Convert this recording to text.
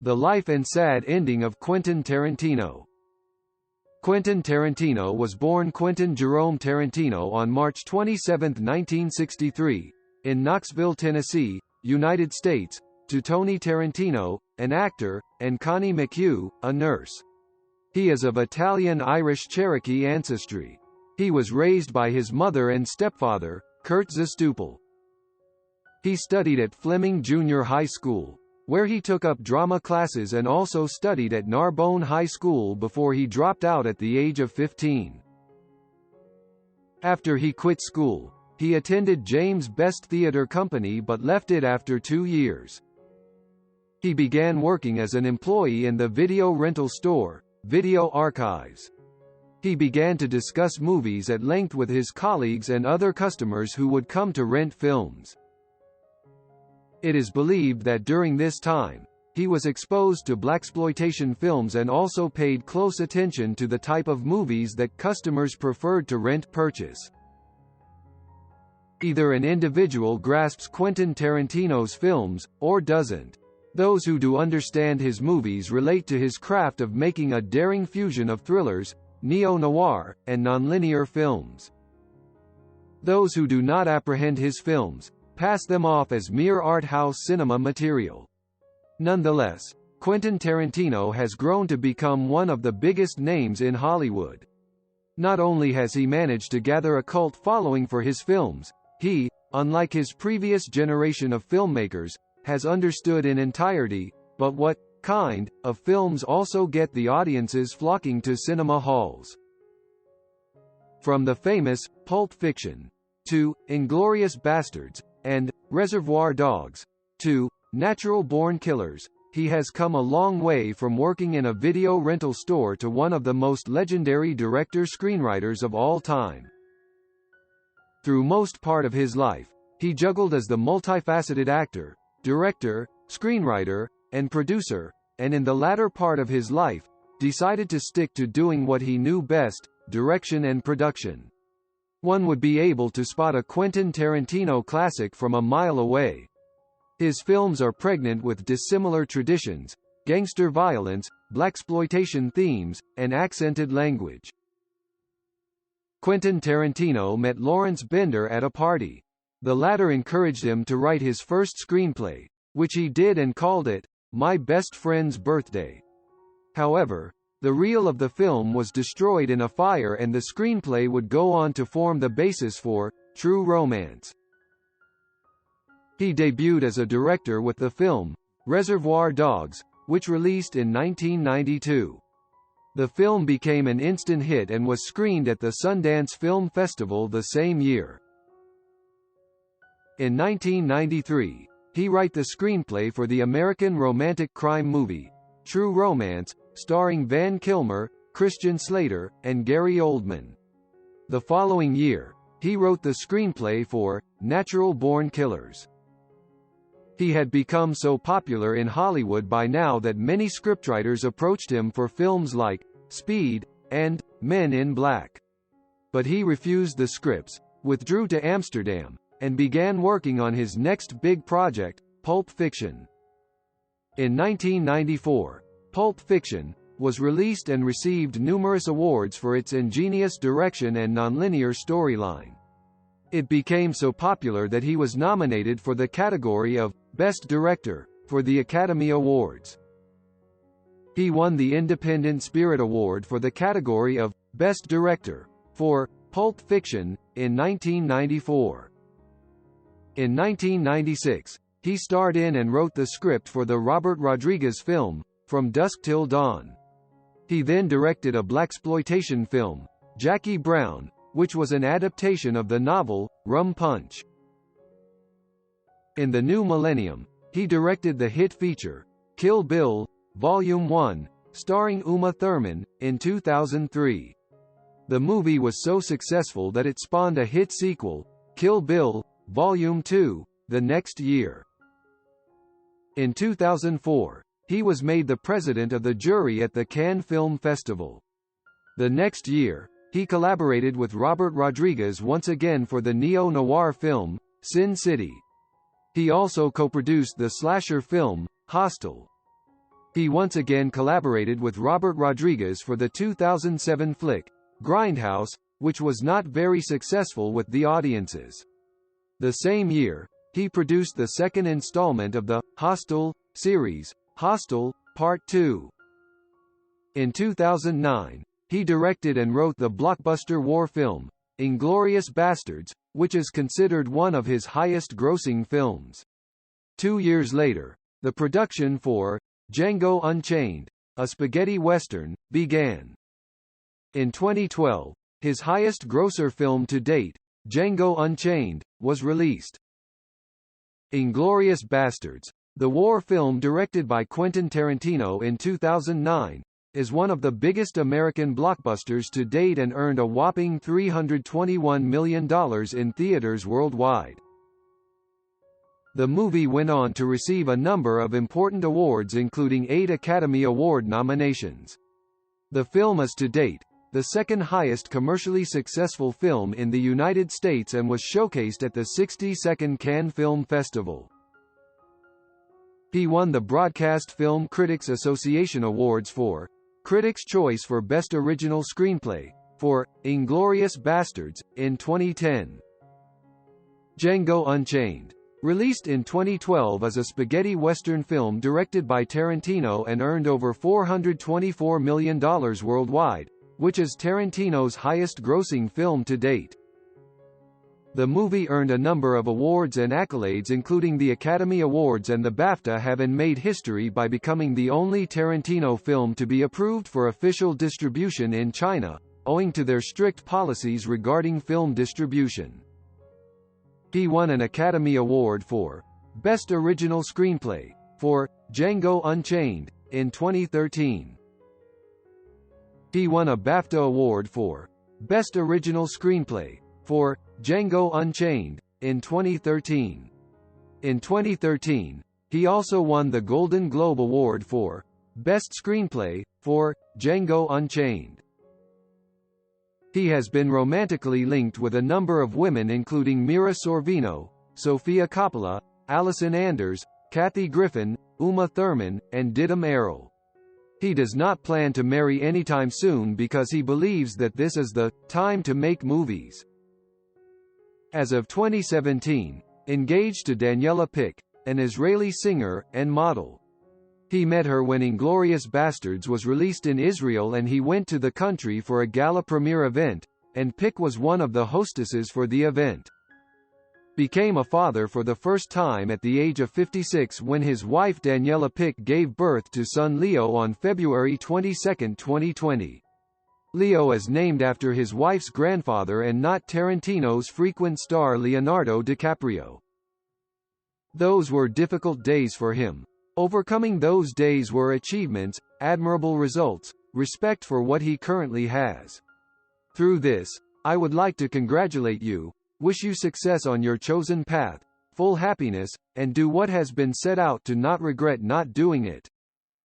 The Life and Sad Ending of Quentin Tarantino. Quentin Tarantino was born Quentin Jerome Tarantino on March 27, 1963, in Knoxville, Tennessee, United States, to Tony Tarantino, an actor, and Connie McHugh, a nurse. He is of Italian-Irish-Cherokee ancestry. He was raised by his mother and stepfather, Curt Zastoupil. He studied at Fleming Junior High School, where he took up drama classes, and also studied at Narbonne High School before he dropped out at the age of 15. After he quit school, he attended James Best Theatre Company but left it after 2 years. He began working as an employee in the video rental store, Video Archives. He began to discuss movies at length with his colleagues and other customers who would come to rent films. It is believed that during this time, he was exposed to blaxploitation films and also paid close attention to the type of movies that customers preferred to rent-purchase. Either an individual grasps Quentin Tarantino's films, or doesn't. Those who do understand his movies relate to his craft of making a daring fusion of thrillers, neo-noir, and nonlinear films. Those who do not apprehend his films pass them off as mere art house cinema material. Nonetheless, Quentin Tarantino has grown to become one of the biggest names in Hollywood. Not only has he managed to gather a cult following for his films, he, unlike his previous generation of filmmakers, has understood in entirety, but what kind of films also get the audiences flocking to cinema halls. From the famous Pulp Fiction to Inglourious Basterds and Reservoir Dogs to Natural Born Killers, he has come a long way from working in a video rental store to one of the most legendary director-screenwriters of all time. Through most part of his life, he juggled as the multifaceted actor, director, screenwriter, and producer, and in the latter part of his life, decided to stick to doing what he knew best, direction and production. One would be able to spot a Quentin Tarantino classic from a mile away. His films are pregnant with dissimilar traditions, gangster violence, blaxploitation themes, and accented language. Quentin Tarantino met Lawrence Bender at a party. The latter encouraged him to write his first screenplay, which he did and called it, My Best Friend's Birthday. However, the reel of the film was destroyed in a fire and the screenplay would go on to form the basis for True Romance. He debuted as a director with the film, Reservoir Dogs, which released in 1992. The film became an instant hit and was screened at the Sundance Film Festival the same year. In 1993, he wrote the screenplay for the American romantic crime movie, True Romance, starring Val Kilmer, Christian Slater, and Gary Oldman. The following year, he wrote the screenplay for Natural Born Killers. He had become so popular in Hollywood by now that many scriptwriters approached him for films like Speed and Men in Black. But he refused the scripts, withdrew to Amsterdam, and began working on his next big project, Pulp Fiction. In 1994, Pulp Fiction was released and received numerous awards for its ingenious direction and nonlinear storyline. It became so popular that he was nominated for the category of Best Director for the Academy Awards. He won the Independent Spirit Award for the category of Best Director for Pulp Fiction in 1994. In 1996, he starred in and wrote the script for the Robert Rodriguez film, From Dusk Till Dawn. He then directed a blaxploitation film, Jackie Brown, which was an adaptation of the novel, Rum Punch. In the new millennium, he directed the hit feature, Kill Bill, Volume 1, starring Uma Thurman, in 2003. The movie was so successful that it spawned a hit sequel, Kill Bill, Volume 2, the next year. In 2004, he was made the president of the jury at the Cannes Film Festival. The next year, he collaborated with Robert Rodriguez once again for the neo-noir film, Sin City. He also co-produced the slasher film, Hostel. He once again collaborated with Robert Rodriguez for the 2007 flick, Grindhouse, which was not very successful with the audiences. The same year, he produced the second installment of the Hostel series, Hostel Part 2. In 2009, he directed and wrote the blockbuster war film, Inglourious Basterds, which is considered one of his highest-grossing films. 2 years later, the production for Django Unchained, a spaghetti western, began. In 2012, his highest-grosser film to date, Django Unchained, was released. Inglourious Basterds, the war film directed by Quentin Tarantino in 2009, is one of the biggest American blockbusters to date and earned a whopping $321 million in theaters worldwide. The movie went on to receive a number of important awards including 8 Academy Award nominations. The film is to date the second highest commercially successful film in the United States and was showcased at the 62nd Cannes Film Festival. He won the Broadcast Film Critics Association Awards for Critics' Choice for Best Original Screenplay for Inglourious Basterds in 2010. Django Unchained, released in 2012 as a spaghetti western film directed by Tarantino and earned over $424 million worldwide, which is Tarantino's highest-grossing film to date. The movie earned a number of awards and accolades including the Academy Awards and the BAFTA, having made history by becoming the only Tarantino film to be approved for official distribution in China, owing to their strict policies regarding film distribution. He won an Academy Award for Best Original Screenplay for Django Unchained in 2013. He won a BAFTA Award for Best Original Screenplay for Django Unchained in 2013. In 2013, he also won the Golden Globe Award for Best Screenplay for Django Unchained. He has been romantically linked with a number of women including Mira Sorvino, Sofia Coppola, Alison Anders, Kathy Griffin, Uma Thurman, and Didim Errol. He does not plan to marry anytime soon because he believes that this is the time to make movies. As of 2017, engaged to Daniela Pick, an Israeli singer and model. He met her when Inglourious Basterds was released in Israel and he went to the country for a gala premiere event, and Pick was one of the hostesses for the event. Became a father for the first time at the age of 56 when his wife Daniela Pick gave birth to son Leo on February 22, 2020. Leo is named after his wife's grandfather and not Tarantino's frequent star Leonardo DiCaprio. Those were difficult days for him. Overcoming those days were achievements, admirable results, respect for what he currently has. Through this, I would like to congratulate you, wish you success on your chosen path, full happiness, and do what has been set out to not regret not doing it.